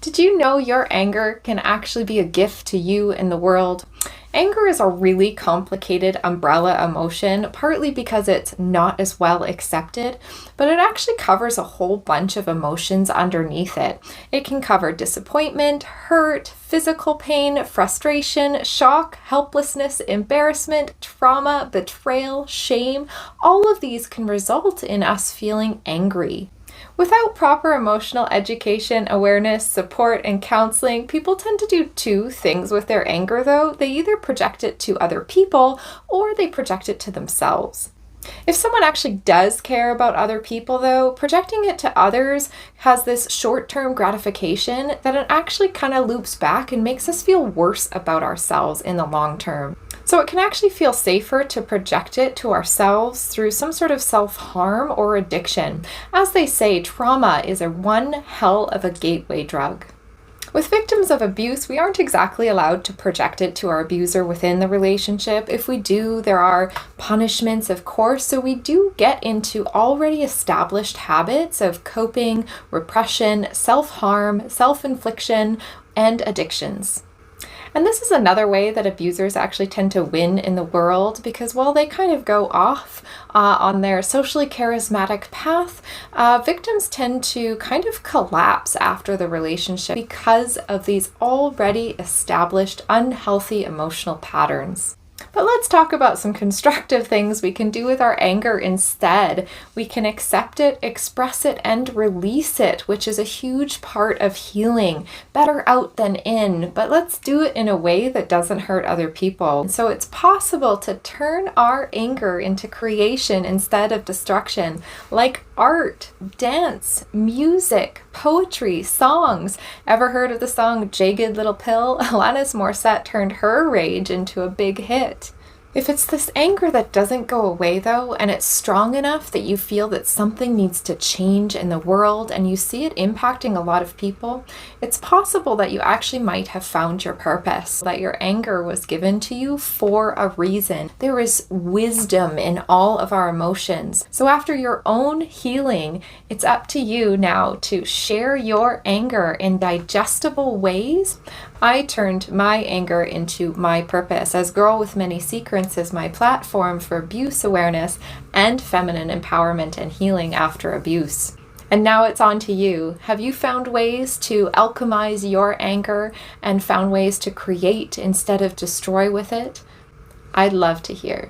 Did you know your anger can actually be a gift to you and the world? Anger is a really complicated umbrella emotion, partly because it's not as well accepted, but it actually covers a whole bunch of emotions underneath it. It can cover disappointment, hurt, physical pain, frustration, shock, helplessness, embarrassment, trauma, betrayal, shame. All of these can result in us feeling angry. Without proper emotional education, awareness, support, and counseling, people tend to do two things with their anger, though. They either project it to other people or they project it to themselves. If someone actually does care about other people, though, projecting it to others has this short-term gratification that it actually kind of loops back and makes us feel worse about ourselves in the long term. So it can actually feel safer to project it to ourselves through some sort of self-harm or addiction. As they say, trauma is one hell of a gateway drug. With victims of abuse, we aren't exactly allowed to project it to our abuser within the relationship. If we do, there are punishments, of course, so we do get into already established habits of coping, repression, self-harm, self-infliction, and addictions. And this is another way that abusers actually tend to win in the world, because while they kind of go off on their socially charismatic path, victims tend to kind of collapse after the relationship because of these already established unhealthy emotional patterns. But let's talk about some constructive things we can do with our anger instead. We can accept it, express it, and release it, which is a huge part of healing. Better out than in, but let's do it in a way that doesn't hurt other people. So it's possible to turn our anger into creation instead of destruction, like art, dance, music, poetry, songs. Ever heard of the song Jagged Little Pill? Alanis Morissette turned her rage into a big hit. If it's this anger that doesn't go away, though, and it's strong enough that you feel that something needs to change in the world and you see it impacting a lot of people, it's possible that you actually might have found your purpose, that your anger was given to you for a reason. There is wisdom in all of our emotions. So after your own healing, it's up to you now to share your anger in digestible ways. I turned my anger into my purpose, as Girl with Many Secrets is my platform for abuse awareness and feminine empowerment and healing after abuse. And now it's on to you. Have you found ways to alchemize your anger and found ways to create instead of destroy with it? I'd love to hear.